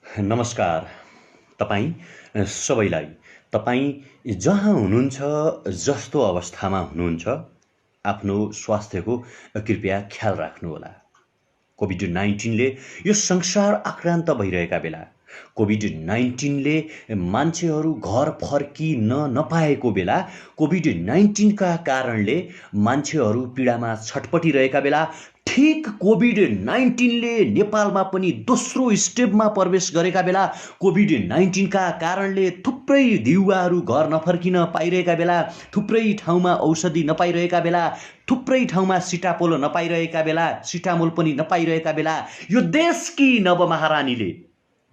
नमस्कार तपाईँ सबैलाई। तपाईँ जहाँ हुनुहुन्छ, जस्तो अवस्थामा हुनुहुन्छ, आफ्नो स्वास्थ्यको कृपया ख्याल राख्नुहोला। कोभिड-19ले यो संसार आक्रान्त भइरहेका बेला, कोभिड-19ले मान्छेहरू घर फर्किन नपाएको बेला, कोभिड-19 का कारणले मान्छेहरू पीडामा छटपटिरहेका बेला, ठीक कोभिड-19ले नेपालमा पनि दोस्रो स्टेपमा प्रवेश गरेका बेला, कोभिड-19 का कारणले थुप्रै युवाहरू घर नफर्किन पाइरहेका बेला, थुप्रै ठाउँमा औषधि नपाइरहेका बेला, थुप्रै ठाउँमा सिटापोलो नपाइरहेका बेला, सिटामोल पनि नपाइरहेका बेला, यो देशकी नवमहारानीले,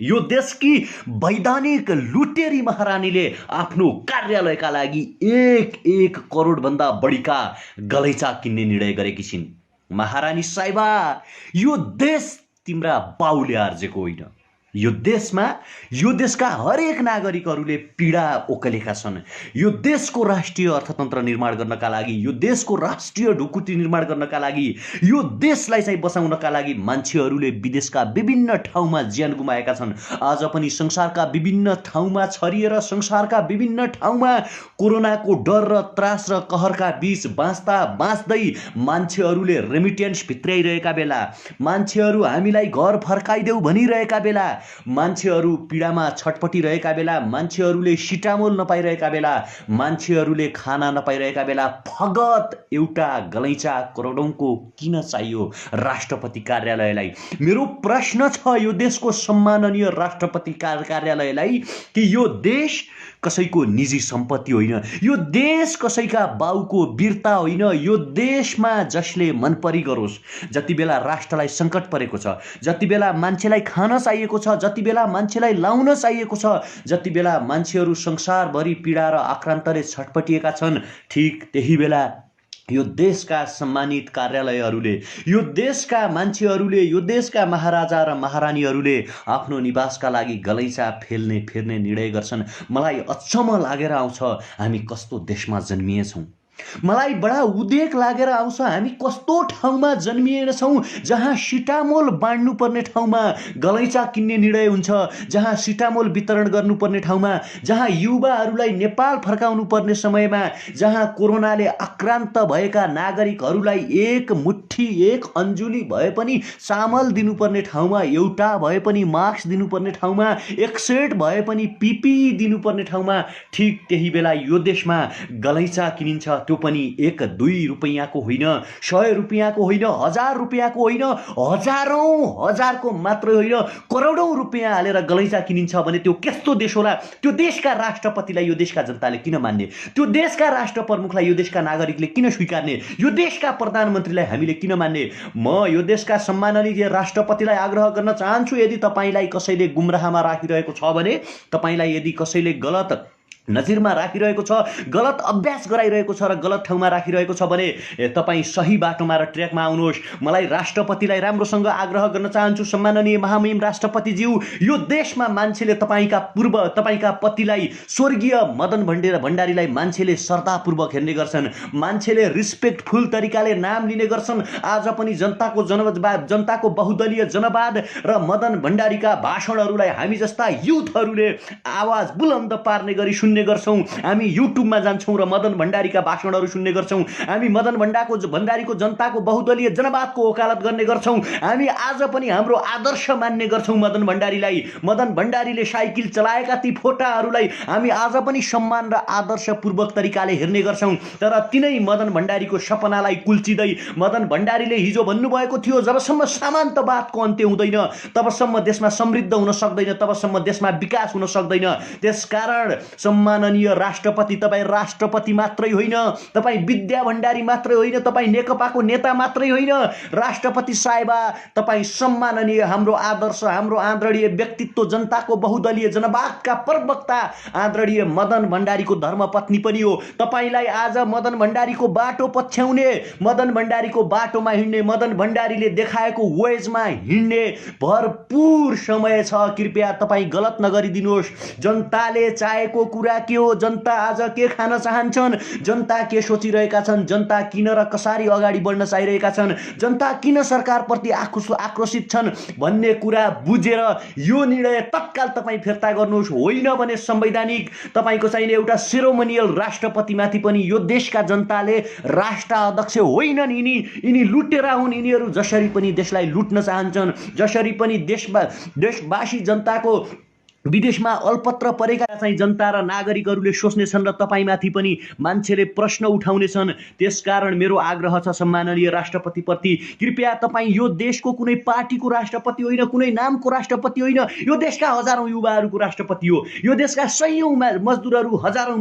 यो देशकी वैधानिक लुटेरी महारानीले आफ्नो कार्यालयका लागि 1 करोड भन्दा बढीका गलैँचा किन्ने निर्णय गरेकी छिन्। महारानी साहिबा, यो देश तिम्रा बाउले आर्जेको होइन। यो देशका हरेक नागरिकहरूले पीडा ओकलेका छन्। यो देशको राष्ट्रिय अर्थतन्त्र निर्माण गर्नका लागि, यो देशको राष्ट्रिय ढुकुटी निर्माण गर्नका लागि, यो देशलाई चाहिँ बचाउनका लागि मान्छेहरूले विदेशका विभिन्न ठाउँमा ज्यान गुमाएका छन्। आज पनि संसारका विभिन्न ठाउँमा छरिएर, संसारका विभिन्न ठाउँमा कोरोनाको डर र त्रास र कहरका बीच बाँच्दै मान्छेहरूले रेमिटेन्स भित्राइरहेका बेला, मान्छेहरू हामीलाई घर फर्काइदेऊ भनिरहेका बेला, मान्छेहरू पीडामा छटपटिरहेका बेला, मान्छेहरूले सिटामोल नपाइरहेका बेला, मान्छेहरूले खाना नपाइरहेका बेला, फगत एउटा गलैँचा करोडौंको किन चाहियो राष्ट्रपति कार्यालयलाई? मेरो प्रश्न छ यो देशको सम्माननीय राष्ट्रपति कार्यालयलाई कि यो देश कसैको निजी सम्पत्ति होइन, यो देश कसैका बाउको वीरता होइन, यो देशमा जसले मन परी गरोस्। जति बेला राष्ट्रलाई सङ्कट परेको छ, जति बेला मान्छेलाई खान चाहिएको छ, जति बेला मान्छेलाई लाउन चाहिएको छ, जति बेला मान्छेहरू संसारभरि पीडा र आक्रान्तले छटपटिएका छन्, ठीक त्यही बेला यो देशका सम्मानित कार्यालयहरूले, यो देशका मान्छेहरूले, यो देशका महाराजा र महारानीहरूले आफ्नो निवासका लागि गलैँचा फिर्ने निर्णय गर्छन्। मलाई अचम्म लागेर आउँछ हामी कस्तो देशमा जन्मिएछौँ। मलाई बडा उदेक लागेर आउँछ हामी कस्तो ठाउँमा जन्मिएछौँ जहाँ सिटामोल बाँड्नुपर्ने ठाउँमा गलैँचा किन्ने निर्णय हुन्छ, जहाँ सिटामोल वितरण गर्नुपर्ने ठाउँमा, जहाँ युवाहरूलाई नेपाल फर्काउनु पर्ने समयमा, जहाँ कोरोनाले आक्रान्त भएका नागरिकहरूलाई एक मुट्ठी, एक अन्जुली भए पनि चामल दिनुपर्ने ठाउँमा, एउटा भए पनि मास्क दिनुपर्ने ठाउँमा, एक सेट भए पनि पिपी दिनुपर्ने ठाउँमा, ठीक त्यही बेला यो देशमा गलैँचा किनिन्छ। त्यो पनि 1-2 रुपैयाँको होइन, 100 रुपैयाँको होइन, 1000 रुपैयाँको होइन, हजारौं हजारको मात्र होइन, करोडौं रुपैयाँ हालेर गलैँचा किनिन्छ भने त्यो कस्तो देश होला? त्यो देशका राष्ट्रपतिलाई यो देशका जनताले किन मान्ने? त्यो देशका राष्ट्र प्रमुखलाई यो देशका नागरिकले किन स्वीकार्ने? यो देशका प्रधानमन्त्रीलाई हामीले किन मान्ने? म यो देशका सम्माननीय राष्ट्रपतिलाई आग्रह गर्न चाहन्छु, यदि तपाईलाई कसैले गुमराहमा राखिरहेको छ भने, तपाईलाई यदि कसैले गलत नजिरमा राखिरहेको छ, गलत अभ्यास गराइरहेको छ र गलत ठाउँमा राखिरहेको छ भने तपाईँ सही बाटोमा र ट्र्याकमा आउनुहोस्। मलाई राष्ट्रपतिलाई राम्रोसँग आग्रह गर्न चाहन्छु, सम्माननीय महामहिम राष्ट्रपतिज्यू, यो देशमा मान्छेले तपाईँका पतिलाई, स्वर्गीय मदन भण्डारीलाई मान्छेले श्रद्धापूर्वक हेर्ने गर्छन्, मान्छेले रिस्पेक्टफुल तरिकाले नाम लिने गर्छन्। आज पनि जनताको बहुदलीय जनवाद र मदन भण्डारीका भाषणहरूलाई हामी जस्ता युथहरूले आवाज बुलन्द पार्ने गरी सुन्ने गर्छौं। हामी युट्युबमा जान्छौं र मदन भण्डारीका भाषणहरू सुन्ने गर्छौं। हामी मदन भण्डारीको जनताको बहुदलीय जनवादको वकालत गर्ने गर्छौं। हामी आज पनि हाम्रो आदर्श मान्ने गर्छौं मदन भण्डारीलाई। मदन भण्डारीले साइकल चलाएका ती फोटाहरूलाई हामी आज पनि सम्मान र आदर्शपूर्वक तरिकाले हेर्ने गर्छौं। तर तिनै मदन भण्डारीको सपनालाई कुल्चिदै मदन भण्डारीले हिजो भन्नुभएको थियो, जबसम्म सामन्तवादको अन्त्य हुँदैन तबसम्म देशमा समृद्ध हुन सक्दैन, तबसम्म देशमा विकास हुन सक्दैन। त्यसकारण सम्माननीय राष्ट्रपति, तपाईँ राष्ट्रपति मात्रै होइन, तपाईँ विद्या भण्डारी मात्रै होइन, तपाईँ नेकपाको नेता मात्रै होइन, राष्ट्रपति साहिबा तपाईँ सम्माननीय हाम्रो आदर्श, हाम्रो आदरणीय व्यक्तित्व, जनताको बहुदलीय जनवादका प्रवक्ता आदरणीय मदन भण्डारीको धर्मपत्नी पनि हो। तपाईलाई आज मदन भण्डारीको बाटो पछ्याउने, मदन भण्डारीको बाटोमा हिँड्ने, मदन भण्डारीले देखाएको वेजमा हिँड्ने भरपूर समय छ। कृपया तपाईँ गलत नगरिदिनुहोस्। जनताले चाहेको कुरा के हो, जनता आज के खान चाहन्छन्, जनता के सोचिरहेका छन्, जनता किन र कसरी अगाडि बढ्न चाहिरहेका छन्, जनता किन सरकारप्रति आक्रोशित छन् भन्ने कुरा बुझेर यो निर्णय तत्काल तपाईँ फिर्ता गर्नुहोस्। होइन भने संवैधानिक तपाईँको चाहिने एउटा सेरोमोनियल राष्ट्रपतिमाथि पनि यो देशका जनताले राष्ट्र अध्यक्ष होइनन्, यिनी लुटेरा हुन्, यिनीहरू जसरी पनि देशलाई लुट्न चाहन्छन्, जसरी पनि देशवासी जनताको विदेशमा अल्पत्र परेका चाहिँ जनता र नागरिकहरूले सोच्नेछन् र तपाईँमाथि पनि मान्छेले प्रश्न उठाउनेछन्। त्यसकारण मेरो आग्रह छ सम्माननीय राष्ट्रपतिप्रति, कृपया तपाईँ यो देशको कुनै पार्टीको राष्ट्रपति होइन, कुनै नामको राष्ट्रपति होइन, यो देशका हजारौँ युवाहरूको राष्ट्रपति हो, यो देशका सयौँ मजदुरहरू, हजारौँ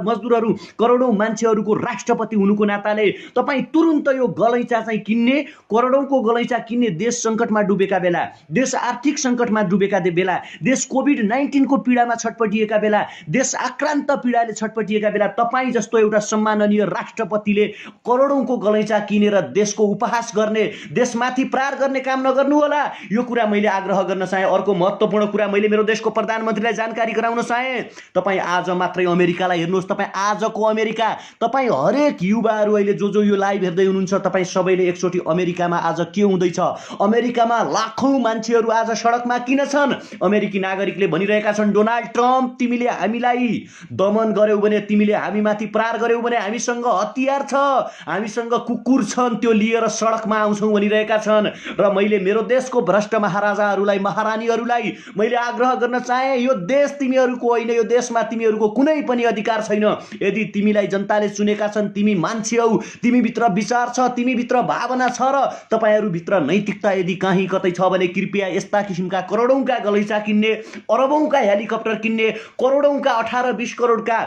मजदुरहरू, करोडौँ मान्छेहरूको राष्ट्रपति हुनुको नाताले तपाईँ तुरुन्त यो गलैँचा चाहिँ किन्ने, करोडौँको गलैँचा किन्ने, देश सङ्कटमा डुबेका बेला, देश आर्थिक सङ्कटमा डुबेका बेला, देश कोभिड-19 को पीडामा छटपटिएका बेला, देश आक्रान्त पीडाले छटपटिएका बेला तपाईँ जस्तो एउटा सम्माननीय राष्ट्रपतिले करोडौँको गलैँचा किनेर देशको उपहास गर्ने, देशमाथि प्रहार गर्ने काम नगर्नु होला। यो कुरा मैले आग्रह गर्न चाहे। अर्को महत्त्वपूर्ण कुरा मैले मेरो देशको प्रधानमन्त्रीलाई जानकारी गराउन चाहे। तपाईँ आज मात्रै अमेरिकालाई हेर्नुहोस्, तपाईँ आजको अमेरिका, तपाईँ हरेक युवाहरू अहिले जो यो लाइभ हेर्दै हुनुहुन्छ, तपाईँ सबैले एकचोटि अमेरिकामा आज के हुँदैछ, अमेरिकामा लाखौँ मान्छेहरू आज सडकमा किन छन्? अमेरिकी नागरिकले भनिरहेका छन्, डोनाल्ड ट्रम्प तिमीले हामीलाई दमन गर्यौ भने, तिमीले हामीमाथि प्रहार गर्यौ भने हामीसँग हतियार छ, हामीसँग कुकुर छन्, त्यो लिएर सडकमा आउँछौँ भनिरहेका छन्। र मैले मेरो देशको भ्रष्ट महाराजाहरूलाई, महारानीहरूलाई मैले आग्रह गर्न चाहे, यो देश तिमीहरूको होइन, यो देशमा तिमीहरूको कुनै पनि अधिकार छैन। यदि तिमीलाई जनताले चुनेका छन्, तिमी मान्छे हौ, तिमीभित्र विचार छ, तिमीभित्र भावना छ र तपाईँहरूभित्र नैतिकता यदि कहीँ कतै छ भने कृपया यस्ता किसिमका करोडौँका गलैँचा किन्ने, अरबौंका हेलिकप्टर किन्ने, करोडौंका 18-20 करोडका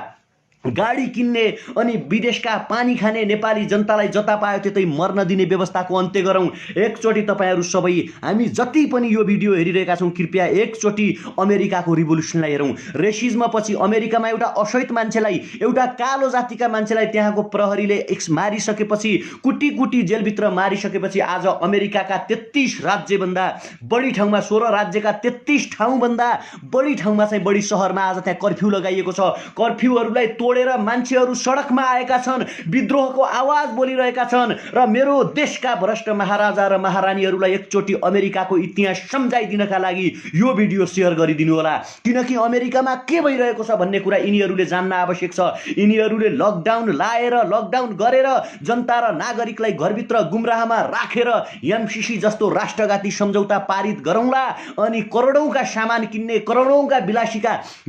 गाडी किन्ने अनि विदेशका पानी खाने नेपाली जनतालाई जता पायो त्यतै मर्न दिने व्यवस्थाको अन्त्य गरौँ। एकचोटि तपाईहरू सबै, हामी जति पनि यो भिडियो हेरिरहेका छौँ, कृपया एकचोटि अमेरिकाको रिभोल्युसनलाई हेरौँ। रेसिज्म पछि अमेरिकामा एउटा अश्वेत मान्छेलाई, एउटा कालो जातिका मान्छेलाई त्यहाँको प्रहरीले मारिसकेपछि, कुटी कुटी जेलभित्र मारिसकेपछि आज अमेरिकाका 33 राज्यभन्दा बढी ठाउँमा, 16 राज्यका 33 ठाउँभन्दा बढी ठाउँमा चाहिँ बढी शहरमा आज त्यहाँ कर्फ्यू लगाइएको छ। कर्फ्यूहरूलाई तोडेर मान्छेहरू सडकमा आएका छन्, विद्रोहको आवाज बोलिरहेका छन्। र मेरो देशका भ्रष्ट महाराजा र महारानीहरूलाई एकचोटि अमेरिकाको इतिहास सम्झाइदिनका लागि यो भिडियो सेयर गरिदिनु होला, किनकि अमेरिकामा के भइरहेको छ भन्ने कुरा यिनीहरूले जान्न आवश्यक छ। यिनीहरूले लकडाउन लाएर, लकडाउन गरेर जनता र नागरिकलाई घरभित्र गुमराहमा राखेर एमसीसी जस्तो राष्ट्रघाती सम्झौता पारित गरौँला अनि करोडौंका सामान किन्ने, करोडौंका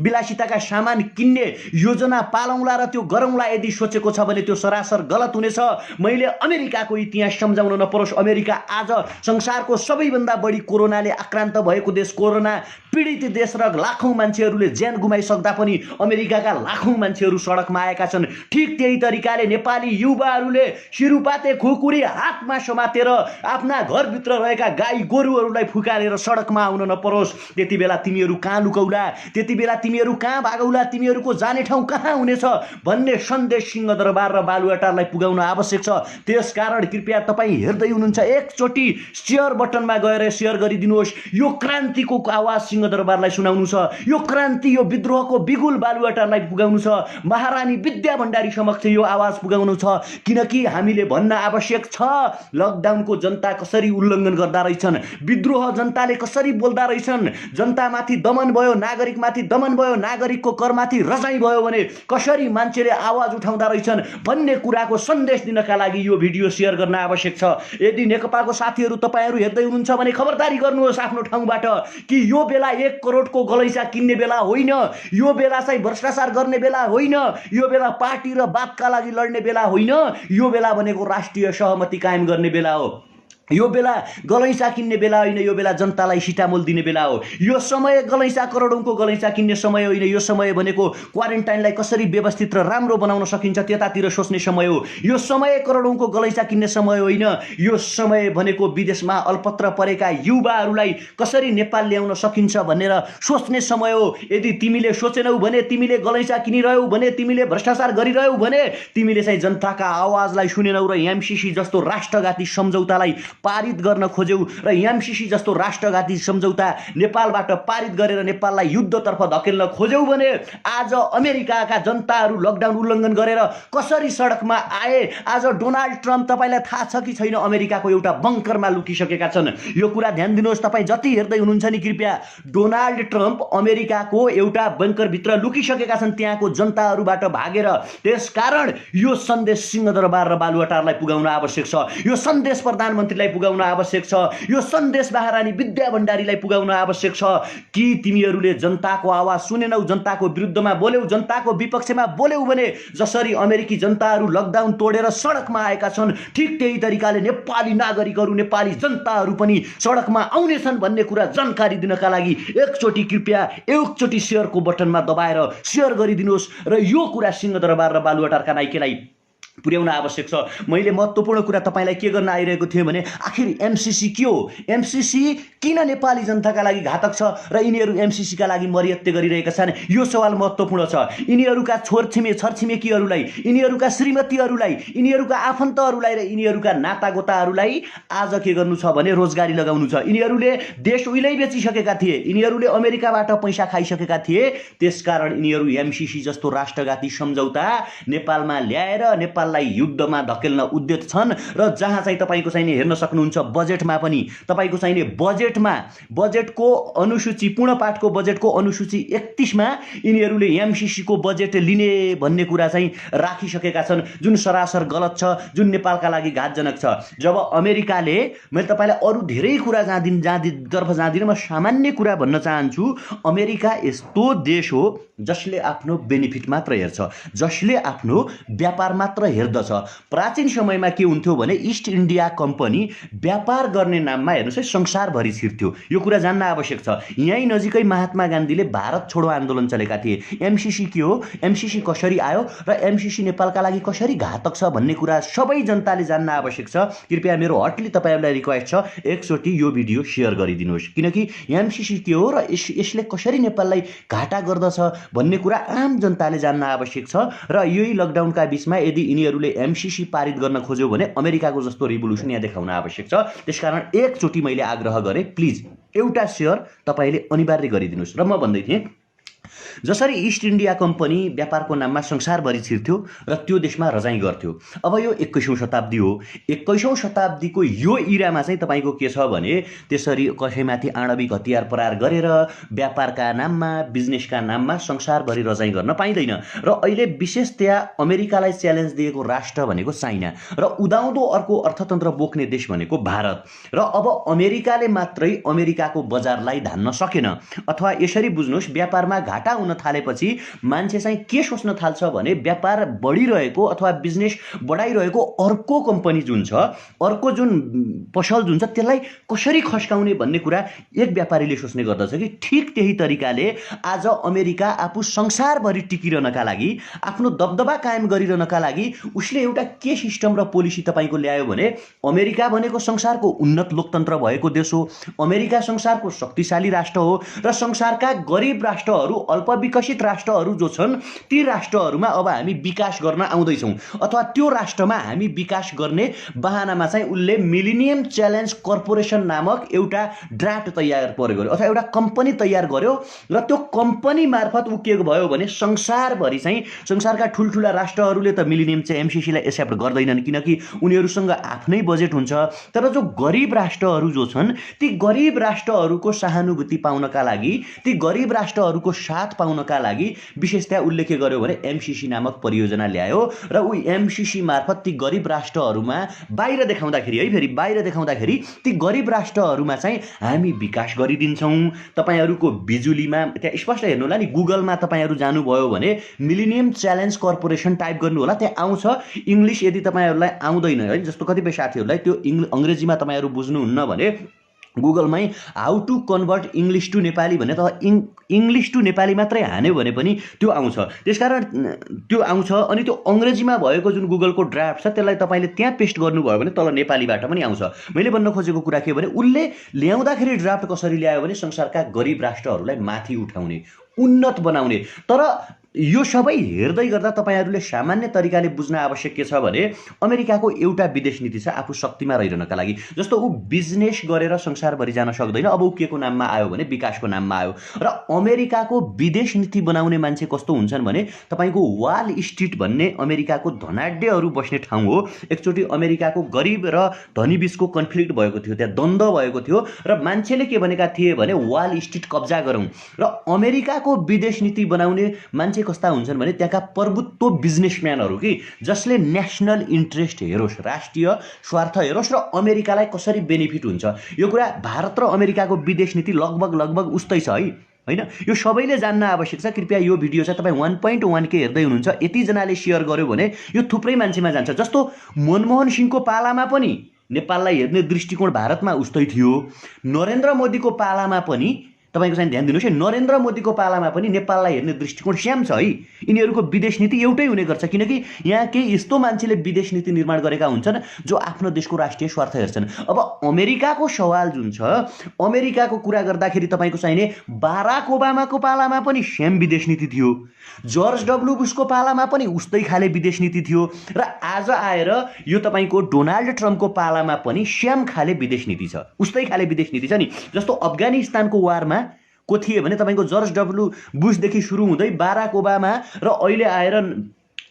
विलासिताका सामान किन्ने योजना पालौँला र त्यो गरौँला यदि सोचेको छ भने त्यो सरासर गलत हुनेछ। मैले अमेरिकाको इतिहास सम्झाउन नपरोस्। अमेरिका आज संसारको सबैभन्दा बढी कोरोनाले आक्रान्त भएको देश, कोरोना पीडित देश र लाखौं मान्छेहरूले ज्यान गुमाइसक्दा पनि अमेरिकाका लाखौं मान्छेहरू सडकमा आएका छन्। ठीक त्यही तरिकाले नेपाली युवाहरूले सिरुपाते खुकुरी हातमा समातेर आफ्ना घरभित्र रहेका गाई गोरुहरूलाई फुकालेर सडकमा आउन नपरोस्। त्यति बेला तिमीहरू कहाँ लुकौला, त्यति बेला तिमीहरू कहाँ भागौला, तिमीहरूको जाने ठाउँ कहाँ हुनेछ भन्ने सन्देश सिंहदरबार र बालुवाटारलाई पुगाउन आवश्यक छ। त्यसकारण कृपया तपाईँ हेर्दै हुनुहुन्छ, एकचोटि शेयर बटनमा गएर शेयर गरिदिनुहोस्। यो क्रान्तिको आवाज सिंहदरबारलाई सुनाउनु छ, यो क्रान्ति, यो विद्रोहको बिगुल बालुवाटारलाई पुगाउनु छ, महारानी विद्या भण्डारी समक्ष यो आवाज पुगाउनु छ। किनकि हामीले भन्न आवश्यक छ, लकडाउनको जनता कसरी उल्लङ्घन गर्दा रहेछन्, विद्रोह जनताले कसरी बोल्दा रहेछन्, जनतामाथि दमन भयो, नागरिकमाथि दमन भयो, नागरिकको करमाथि रजाइ भयो भने कसरी मान्छेले आवाज उठाउँदा रहेछन् भन्ने कुराको सन्देश दिनका लागि यो भिडियो शेयर गर्न आवश्यक छ। यदि नेकपाको साथीहरू तपाईहरू हेर्दै हुनुहुन्छ भने खबरदारी गर्नुहोस् आफ्नो ठाउँबाट कि यो बेला 1 करोडको गलैँचा किन्ने बेला होइन, यो बेला चाहिँ भ्रष्टाचार गर्ने बेला होइन, यो बेला पार्टी र बातका लागि लड्ने बेला होइन, यो बेला भनेको राष्ट्रिय सहमति कायम गर्ने बेला हो। यो बेला गलैँचा किन्ने बेला होइन, यो बेला जनतालाई सिटामोल दिने बेला हो। यो समय गलैँचा, करोडौंको गलैँचा किन्ने समय होइन। यो समय भनेको क्वारेन्टाइनलाई कसरी व्यवस्थित र राम्रो बनाउन सकिन्छ त्यतातिर सोच्ने समय हो। यो समय करोडौंको गलैँचा किन्ने समय होइन। यो समय भनेको विदेशमा अल्पत्र परेका युवाहरूलाई कसरी नेपाल ल्याउन सकिन्छ भनेर सोच्ने समय हो। यदि तिमीले सोचेनौ भने, तिमीले गलैँचा किनिरह्यौ भने, तिमीले भ्रष्टाचार गरिरह्यौ भने, तिमीले चाहिँ जनताका आवाजलाई सुनेनौ र एमसीसी जस्तो राष्ट्रघाती सम्झौतालाई पारित गर्न खोज्यौ र एमसीसी जस्तो राष्ट्रघाती सम्झौता नेपालबाट पारित गरेर नेपाललाई युद्धतर्फ धकेल्न खोज्यौ भने आज अमेरिकाका जनताहरू लकडाउन उल्लङ्घन गरेर कसरी सडकमा आए। आज डोनाल्ड ट्रम्प तपाईँलाई थाहा छ कि छैन अमेरिकाको एउटा बङ्करमा लुकिसकेका छन्। यो कुरा ध्यान दिनुहोस्, तपाईँ जति हेर्दै हुनुहुन्छ नि कृपया, डोनाल्ड ट्रम्प अमेरिकाको एउटा बङ्करभित्र लुकिसकेका छन् त्यहाँको जनताहरूबाट भागेर। त्यसकारण यो सन्देश सिंहदरबार र बालुवाटारलाई पुगाउन आवश्यक छ, यो सन्देश प्रधानमन्त्रीलाई पुगाउन आवश्यक छ, यो सन्देश महारानी विद्या भण्डारीलाई पुगाउन आवश्यक छ कि तिमीहरूले जनताको आवाज सुनेनौ, जनताको विरुद्धमा बोल्यौ, जनताको विपक्षमा बोल्यौ भने जसरी अमेरिकी जनताहरू लकडाउन तोडेर सडकमा आएका छन् ठीक त्यही तरिकाले नेपाली नागरिकहरू, नेपाली जनताहरू पनि सडकमा आउनेछन् भन्ने कुरा जानकारी दिनका लागि एकचोटि शेयरको बटनमा दबाएर शेयर गरिदिनुहोस् र यो कुरा सिंहदरबार र बालुवाटारका नाइकेलाई पुर्याउन आवश्यक छ। मैले महत्त्वपूर्ण कुरा तपाईँलाई के गर्न आइरहेको थिएँ भने आखिर एमसीसी के हो, एमसीसी किन नेपाली जनताका लागि घातक छ र यिनीहरू एमसीसीका लागि मरियत्ते गरिरहेका छन्, यो सवाल महत्त्वपूर्ण छ। यिनीहरूका छरछिमेकीहरूलाई, यिनीहरूका श्रीमतीहरूलाई, यिनीहरूका आफन्तहरूलाई र यिनीहरूका नातागोताहरूलाई आज के गर्नु छ भने रोजगारी लगाउनु छ। यिनीहरूले देश उहिल्यै बेचिसकेका थिए, यिनीहरूले अमेरिकाबाट पैसा खाइसकेका थिए। त्यसकारण यिनीहरू एमसीसी जस्तो राष्ट्रघाती सम्झौता नेपालमा ल्याएर नेपाललाई युद्धमा धकेल्न उद्यत छन्। र जहाँ चाहिँ तपाईँको चाहिने हेर्न सक्नुहुन्छ बजेटमा पनि, तपाईँको चाहिने बजेटको अनुसूची, पूर्ण पाठको बजेटको अनुसूची 31 मा यिनीहरूले एमसीसी को बजेट लिने भन्ने कुरा चाहिँ राखिसकेका छन्, जुन सरासर गलत छ, जुन नेपालका लागि घातजनक छ। जब अमेरिकाले, मैले तपाईँलाई अरू धेरै कुरा तर्फ जाँदिनँ, म सामान्य कुरा भन्न चाहन्छु, अमेरिका यस्तो देश हो जसले आफ्नो बेनिफिट मात्र हेर्छ, जसले आफ्नो व्यापार मात्र हेर्दछ। प्राचीन समयमा के हुन्थ्यो भने इस्ट इन्डिया कम्पनी व्यापार गर्ने नाममा हेर्नुहोस् है संसारभरि छिर्थ्यो। यो कुरा जान्न आवश्यक छ। यहीँ नजिकै महात्मा गान्धीले भारत छोडो आन्दोलन चलेका थिए। एमसीसी के हो, एमसीसी कसरी आयो र एमसीसी नेपालका लागि कसरी घातक छ भन्ने कुरा सबै जनताले जान्न आवश्यक छ। कृपया मेरो हटली तपाईँहरूलाई रिक्वेस्ट छ, एकचोटि यो भिडियो सेयर गरिदिनुहोस्, किनकि एमसीसी के हो र यसले कसरी नेपाललाई घाटा गर्दछ भन्ने कुरा आम जनताले जान्न आवश्यक छ। र यही लकडाउनका बीचमा यदि यिनीहरूले एमसीसी पारित गर्न खोज्यो भने अमेरिकाको जस्तो रिभोल्युसन यहाँ देखाउन आवश्यक छ। त्यसकारण एकचोटि मैले आग्रह गरेँ, प्लिज एउटा शेयर तपाईँले अनिवार्य गरिदिनुहोस्। र म भन्दै थिएँ जसरी इस्ट इन्डिया कम्पनी व्यापारको नाममा संसारभरि छिर्थ्यो र त्यो देशमा रजाइ गर्थ्यो। अब यो 21औं शताब्दी हो। 21औं शताब्दीको यो इरामा चाहिँ तपाईँको के छ भने त्यसरी कसैमाथि आणविक हतियार प्रहार गरेर व्यापारका नाममा, बिजनेसका नाममा संसारभरि रजाइ गर्न पाइँदैन। र अहिले विशेषतया अमेरिकालाई च्यालेन्ज दिएको राष्ट्र भनेको चाइना र उदाउँदो अर्को अर्थतन्त्र बोक्ने देश भनेको भारत। र अब अमेरिकाले मात्रै अमेरिकाको बजारलाई धान्न सकेन, अथवा यसरी बुझ्नुहोस् व्यापारमा घाटा हुन थालेपछि मान्छे चाहिँ के सोच्न थाल्छ भने व्यापार बढिरहेको अथवा बिजनेस बढाइरहेको अर्को कम्पनी जुन छ, अर्को जुन पसल जुन छ त्यसलाई कसरी खस्काउने भन्ने कुरा एक व्यापारीले सोच्ने गर्दछ कि ठिक त्यही तरिकाले आज अमेरिका आफू संसारभरि टिकिरहनका लागि, आफ्नो दबदबा कायम गरिरहनका लागि उसले एउटा के सिस्टम र पोलिसी तपाईँको ल्यायो भने अमेरिका भनेको संसारको उन्नत लोकतन्त्र भएको देश हो, अमेरिका संसारको शक्तिशाली राष्ट्र हो र संसारका गरिब राष्ट्रहरू, अल्पविकसित राष्ट्रहरू जो छन् ती राष्ट्रहरूमा अब हामी विकास गर्न आउँदैछौँ, अथवा त्यो राष्ट्रमा हामी विकास गर्ने बहानामा चाहिँ उसले मिलेनियम च्यालेन्ज कर्पोरेसन नामक एउटा ड्राफ्ट तयार गर्यो अथवा एउटा कम्पनी तयार गर्यो। र त्यो कम्पनी मार्फत ऊ के भयो भने संसारभरि चाहिँ संसारका ठुल्ठुला राष्ट्रहरूले त मिलेनियम चाहिँ एमसीसीलाई एक्सेप्ट गर्दैनन्, किनकि उनीहरूसँग आफ्नै बजेट हुन्छ। तर जो गरिब राष्ट्रहरू जो छन् ती गरिब राष्ट्रहरूको सहानुभूति पाउनका लागि, ती गरिब राष्ट्रहरूको साथ पाउनका लागि विशेषतया उसले के गर्यो भने एमसीसी नामक परियोजना ल्यायो र ऊ एमसीसी मार्फत ती गरिब राष्ट्रहरूमा बाहिर देखाउँदाखेरि ती गरिब राष्ट्रहरूमा चाहिँ हामी विकास गरिदिन्छौँ। तपाईँहरूको बिजुलीमा त्यहाँ स्पष्ट हेर्नु होला नि, गुगलमा तपाईँहरू जानुभयो भने मिलेनियम च्यालेन्ज कर्पोरेसन टाइप गर्नु होला, त्यहाँ आउँछ। इङ्ग्लिस यदि तपाईँहरूलाई आउँदैन है, जस्तो कतिपय साथीहरूलाई त्यो अङ्ग्रेजीमा तपाईँहरू बुझ्नुहुन्न भने गुगलमै how to convert English to Nepali भने अथवा इङ्ग्लिस टु नेपाली मात्रै हान्यो भने पनि त्यो आउँछ। त्यसकारण त्यो आउँछ। अनि त्यो अङ्ग्रेजीमा भएको जुन गुगलको ड्राफ्ट छ त्यसलाई तपाईँले त्यहाँ पेस्ट गर्नुभयो भने तल नेपालीबाट पनि आउँछ। मैले भन्न खोजेको कुरा के भने उसले ल्याउँदाखेरि ड्राफ्ट कसरी ल्यायो भने संसारका गरिब राष्ट्रहरूलाई माथि उठाउने, उन्नत बनाउने। तर यो सबै हेर्दै गर्दा तपाईहरुले सामान्य तरिकाले बुझ्न आवश्यक के छ भने अमेरिकाको एउटा विदेश नीति छ आफू शक्तिमा रहिरहनका लागि। जस्तो ऊ बिजनेस गरेर संसारभरि जान सक्दैन, अब ऊ के को नाममा आयो भने विकासको नाममा आयो। र अमेरिकाको विदेश नीति बनाउने मान्छे कस्तो हुन्छन् भने तपाईको वाल स्ट्रीट भन्ने अमेरिकाको धनाढ्यहरू बस्ने ठाउँ हो। एकचोटि अमेरिकाको गरिब र धनी बीचको कन्फ्लिक्ट भएको थियो, त्यहाँ द्वन्द्व भएको थियो र मान्छेले के भनेका थिए भने वाल स्ट्रीट कब्जा गरौँ। र अमेरिकाको विदेश नीति बनाउने मान्छे कस्ता हुन्छन् भने त्यहाँका प्रभुत्व बिजनेसम्यानहरू कि जसले नेशनल इन्ट्रेस्ट हेरोस्, राष्ट्रिय स्वार्थ हेरोस् र अमेरिकालाई कसरी बेनिफिट हुन्छ। यो कुरा भारत र अमेरिकाको विदेश नीति लगभग उस्तै छ है, हैन? यो सबैले जान्न आवश्यक छ। कृपया यो भिडियो चाहिँ तपाईँ 1.1 के हेर्दै हुनुहुन्छ, यतिजनाले सेयर गर्यो भने यो थुप्रै मान्छेमा जान्छ। जस्तो मनमोहन सिंहको पालामा पनि नेपाललाई हेर्ने दृष्टिकोण भारतमा उस्तै थियो। नरेन्द्र मोदीको पालामा पनि तपाईको चाहिँ ध्यान दिनुस् है, नरेन्द्र मोदीको पालामा पनि नेपाललाई हेर्ने दृष्टिकोण स्याम छ है। यिनीहरूको विदेश नीति एउटै हुने गर्छ, किनकि यहाँ केही यस्तो मान्छेले विदेश नीति निर्माण गरेका हुन्छन् जो आफ्नो देशको राष्ट्रिय स्वार्थ हेर्छन्। अब अमेरिकाको सवाल जुन छ, अमेरिकाको कुरा गर्दाखेरि तपाईको चाहिने बाराक ओबामाको पालामा पनि स्याम विदेश नीति थियो, जर्ज डब्ल्यू बुशको पालामा पनि उस्तै खाले विदेश नीति थियो र आज आएर यो तपाईको डोनाल्ड ट्रम्पको पालामा पनि स्याम खाले विदेश नीति छ, उस्तै खाले विदेश नीति छ नि। जस्तो अफगानिस्तानको वारमा को थिए भने तपाईको जर्ज डब्ल्यू बुशदेखि सुरु हुँदै बाराक ओबामा र अहिले आएर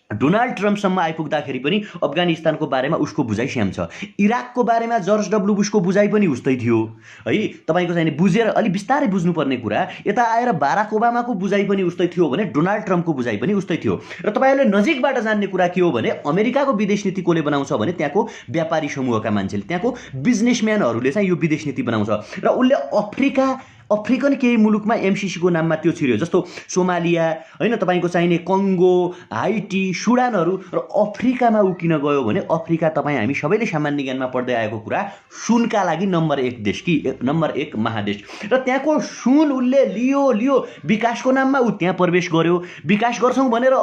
डोनाल्ड ट्रम्पसम्म आइपुग्दाखेरि पनि अफगानिस्तानको बारेमा उसको बुझाइ स्याम छ। इराकको बारेमा जर्ज डब्ल्यू बुशको बुझाइ पनि उस्तै थियो है। तपाईको चाहिँ बुझेर अलि बिस्तारै बुझ्नुपर्ने कुरा, यता आएर बाराक ओबामाको बुझाइ पनि उस्तै थियो भने डोनाल्ड ट्रम्पको बुझाइ पनि उस्तै थियो। र तपाईहरुले नजिकबाट जान्ने कुरा के हो भने अमेरिकाको विदेश नीति कोले बनाउँछ भने त्यहाँको व्यापारी समूहका मान्छेले, त्यहाँको बिजनेसम्यानहरूले चाहिँ यो विदेश नीति बनाउँछ। र उनले अफ्रिकन केही मुलुकमा एमसीसीको नाममा त्यो छिर्यो, जस्तो सोमालिया हैन, तपाईको चाहिने कङ्गो, हाइटी, सुडानहरू। र अफ्रिकामा ऊ किन गयो भने अफ्रिका तपाईँ हामी सबैले सामान्य ज्ञानमा पढ्दै आएको कुरा, सुनका लागि नम्बर 1 देश कि नम्बर 1 महादेश। र त्यहाँको सुन उसले लियो विकासको नाममा ऊ त्यहाँ प्रवेश गर्यो। विकास गर्छौँ भनेर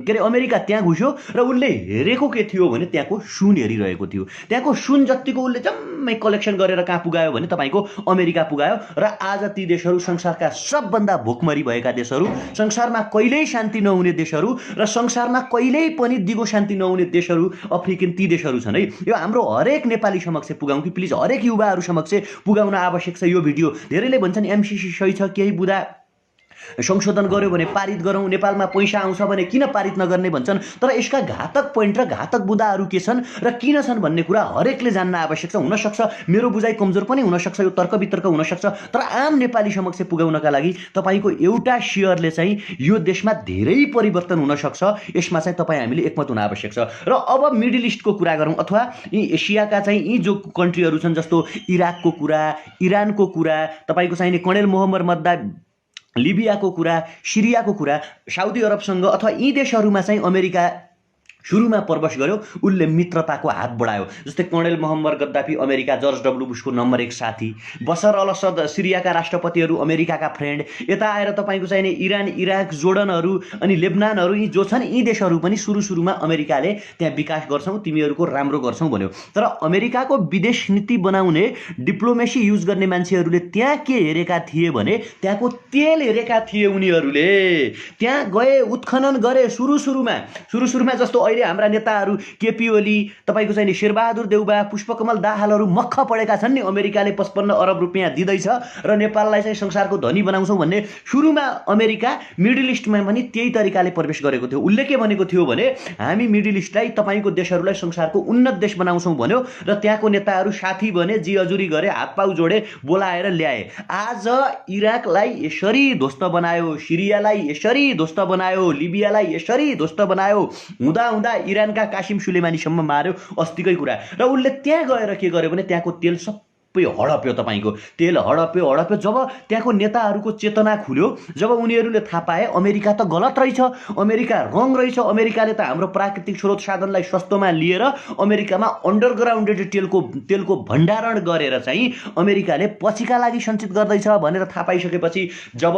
के अरे अमेरिका त्यहाँ घुस्यो र उसले हेरेको के थियो भने त्यहाँको सुन हेरिरहेको थियो। त्यहाँको सुन जतिको उसले जम्मै कलेक्सन गरेर कहाँ पुगायो भने तपाईँको अमेरिका पुगायो। र आज ती देशहरू संसारका सबभन्दा भोकमरी भएका देशहरू, संसारमा कहिल्यै शान्ति नहुने देशहरू र संसारमा कहिल्यै पनि दिगो शान्ति नहुने देशहरू अफ्रिकन ती देशहरू छन् है। यो हाम्रो हरेक नेपाली समक्ष पुगाउँ कि प्लिज, हरेक युवाहरू समक्ष पुगाउन आवश्यक छ यो भिडियो। धेरैले भन्छन् एमसीसी सही छ, केही बुदा संशोधन गर्यो भने पारित गरौँ, नेपालमा पैसा आउँछ भने किन पारित नगर्ने भन्छन्। तर यसका घातक पोइन्ट र घातक बुदाहरू के छन् र किन छन् भन्ने कुरा हरेकले जान्न आवश्यक छ। हुनसक्छ मेरो बुझाइ कमजोर पनि हुनसक्छ, यो तर्क वितर्क हुनसक्छ, तर आम नेपाली समक्ष पुगाउनका लागि तपाईँको एउटा सेयरले चाहिँ यो देशमा धेरै परिवर्तन हुनसक्छ। यसमा चाहिँ तपाईँ हामीले एकमत हुन आवश्यक छ। र अब मिडल इस्टको कुरा गरौँ अथवा यी एसियाका चाहिँ यी जो कन्ट्रीहरू छन्, जस्तो इराकको कुरा, इरानको कुरा, तपाईँको चाहिने कर्णेल मोहम्मद मद्दा, लिबियाको कुरा, सिरियाको कुरा, साउदी अरबसँग अथवा यी देशहरूमा चाहिँ अमेरिका सुरुमा प्रवेश गर्यो, उसले मित्रताको हात बढायो। जस्तै colonel Mohammad Gaddafi America George W बुशको नम्बर 1 साथी, बशर अल असद सिरियाका राष्ट्रपतिहरू अमेरिकाका फ्रेन्ड, यता आएर तपाईँको चाहिने इरान, इराक, जोर्डनहरू अनि लेबनानहरू यी जो छन् यी देशहरू पनि सुरुमा अमेरिकाले त्यहाँ विकास गर्छौँ, तिमीहरूको राम्रो गर्छौँ भन्यो। तर अमेरिकाको विदेश नीति बनाउने डिप्लोमेसी युज गर्ने मान्छेहरूले त्यहाँ के हेरेका थिए भने त्यहाँको तेल हेरेका थिए। उनीहरूले त्यहाँ गए, उत्खनन गरे सुरुमा जस्तो अहिले हाम्रा नेताहरू केपी ओली, तपाईको चाहिँ शेरबहादुर देउबा, पुष्पकमल दाहालहरू मक्ख पढेका छन् नि, अमेरिकाले 55 अरब रुपियाँ दिँदैछ र नेपाललाई चाहिँ संसारको धनी बनाउँछौँ भन्ने। सुरुमा अमेरिका मिडल इस्टमा पनि त्यही तरिकाले प्रवेश गरेको थियो। उसले के भनेको थियो भने हामी मिडल इस्टलाई तपाईँको देशहरूलाई संसारको उन्नत देश बनाउँछौँ भन्यो र त्यहाँको नेताहरू साथी बने, जी हजुरी गरे, हातपाउ जोडे, बोलाएर ल्याए। आज इराकलाई यसरी ध्वस्त बनायो, सिरियालाई यसरी ध्वस्त बनायो, लिबियालाई यसरी ध्वस्त बनायो, हुँदा इरानका कासिम सुलेमानीसम्म मार्यो, अस्तिकै कुरा। र उसले त्यहाँ गएर के गर्यो भने त्यहाँको तेल सबै हडप्यो, तपाईँको तेल हडप्यो। जब त्यहाँको नेताहरूको चेतना खुल्यो, जब उनीहरूले थाहा पाए अमेरिका त गलत रहेछ, अमेरिका रङ रहेछ, अमेरिकाले त हाम्रो प्राकृतिक स्रोत साधनलाई सस्तोमा लिएर अमेरिकामा अन्डरग्राउन्डेड तेलको भण्डारण गरेर चाहिँ अमेरिकाले पछिका लागि सञ्चित गर्दैछ भनेर थाहा पाइसकेपछि जब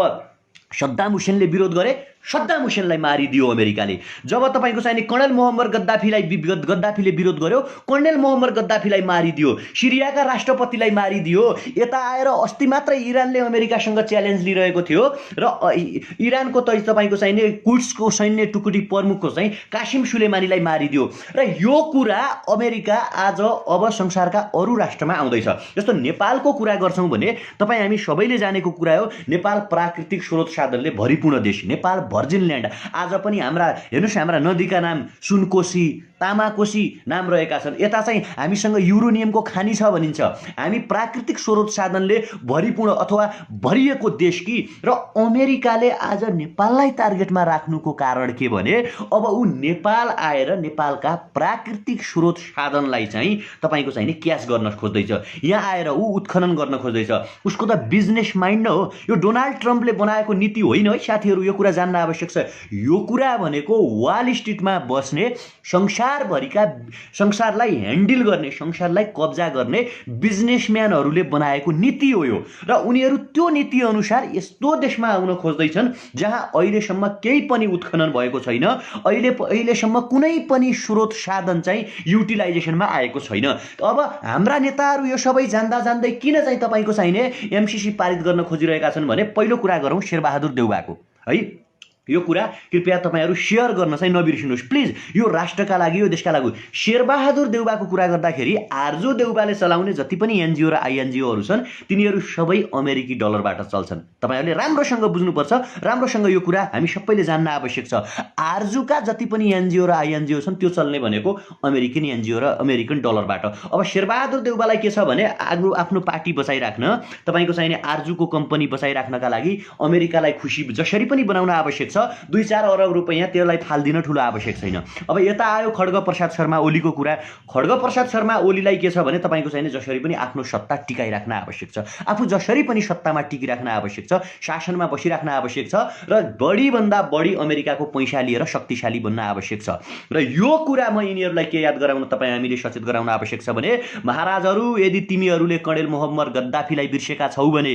सद्दाम हुसेनले विरोध गरे, सद्दाम हुसेनलाई मारिदियो अमेरिकाले। जब तपाईँको चाहिँ कर्णेल मोहम्मद गद्दाफीले विरोध गर्यो, कर्णेल मोहम्मद गद्दाफीलाई मारिदियो, सिरियाका राष्ट्रपतिलाई मारिदियो। यता आएर अस्ति मात्रै इरानले अमेरिकासँग च्यालेन्ज लिइरहेको थियो र इरानको तपाईँको चाहिँ कुड्सको सैन्य टुकडी प्रमुखको चाहिँ कासिम सुलेमानीलाई मारिदियो। र यो कुरा अमेरिका आज अब संसारका अरू राष्ट्रमा आउँदैछ। जस्तो नेपालको कुरा गर्छौँ भने तपाईँ हामी सबैले जानेको कुरा हो, नेपाल प्राकृतिक स्रोत साधनले भरिपूर्ण देश, नेपाल भर्जिन ल्यान्ड। आज पनि हेर्नुहोस्, हाम्रा नदीका नाम सुनकोशी, तामाकोशी नाम रहेका छन्। यता चाहिँ हामीसँग युरेनियमको खानी छ भनिन्छ। हामी प्राकृतिक स्रोत साधनले भरिपूर्ण अथवा भरिएको देश कि। र अमेरिकाले आज नेपाललाई टार्गेटमा राख्नुको कारण के भने अब ऊ नेपाल आएर नेपालका प्राकृतिक स्रोत साधनलाई चाहिँ तपाईँको चाहिँ क्याच गर्न खोज्दैछ। यहाँ आएर ऊ उत्खनन गर्न खोज्दैछ। उसको त बिजनेस माइन्ड न हो। यो डोनाल्ड ट्रम्पले बनाएको नीति होइन है साथीहरू, यो कुरा जान्न आवश्यक छ। यो कुरा भनेको वाल स्ट्रिटमा बस्ने, संसारलाई ह्यान्डल गर्ने, संसारलाई कब्जा गर्ने बिजनेसम्यानहरूले बनाएको नीति हो यो। र उनीहरू त्यो नीति अनुसार यस्तो देशमा आउन खोज्दैछन् जहाँ अहिलेसम्म केही पनि उत्खनन भएको छैन, अहिलेसम्म कुनै पनि स्रोत साधन चाहिँ युटिलाइजेसनमा आएको छैन। अब हाम्रा नेताहरू यो सबै जान्दै किन चाहिँ तपाईँको चाहिने एमसीसी पारित गर्न खोजिरहेका छन् भने पहिलो कुरा गरौँ शेरबहादुर देउवाको है। यो कुरा कृपया तपाईँहरू सेयर गर्न चाहिँ नबिर्सिनुहोस् प्लिज, यो राष्ट्रका लागि, यो देशका लागि। शेरबहादुर देउवाको कुरा गर्दाखेरि आर्जु देउवाले चलाउने जति पनि एनजिओ र आइएनजिओहरू छन् तिनीहरू सबै अमेरिकी डलरबाट चल्छन्। तपाईँहरूले राम्रोसँग बुझ्नुपर्छ, राम्रोसँग यो कुरा हामी सबैले जान्न आवश्यक छ। आर्जुका जति पनि एनजिओ र आइएनजिओ छन् त्यो चल्ने भनेको अमेरिकन एनजिओ र अमेरिकन डलरबाट। अब शेरबहादुर देउवालाई के छ भने आफ्नो पार्टी बचाइराख्न, तपाईँको चाहिने आर्जुको कम्पनी बचाइराख्नका लागि अमेरिकालाई खुसी जसरी पनि बनाउन आवश्यक छ। 2-4 अरब रुपैयाँ त्यसलाई फाल्दिन ठुलो आवश्यक छैन। अब यता आयो खड्ग प्रसाद शर्मा ओलीको कुरा। खड्ग प्रसाद शर्मा ओलीलाई के छ भने तपाईँको चाहिँ जसरी पनि आफ्नो सत्ता टिकाइराख्न आवश्यक छ, आफू जसरी पनि सत्तामा टिकिराख्न आवश्यक छ, शासनमा बसिराख्न आवश्यक छ र बढीभन्दा बढी अमेरिकाको पैसा लिएर शक्तिशाली बन्न आवश्यक छ। र यो कुरा म यिनीहरूलाई के याद गराउन, तपाईँ हामीले सचेत गराउन आवश्यक छ भने महाराजहरू, यदि तिमीहरूले कर्णेल मोहम्मद गद्दाफीलाई बिर्सेका छौ भने,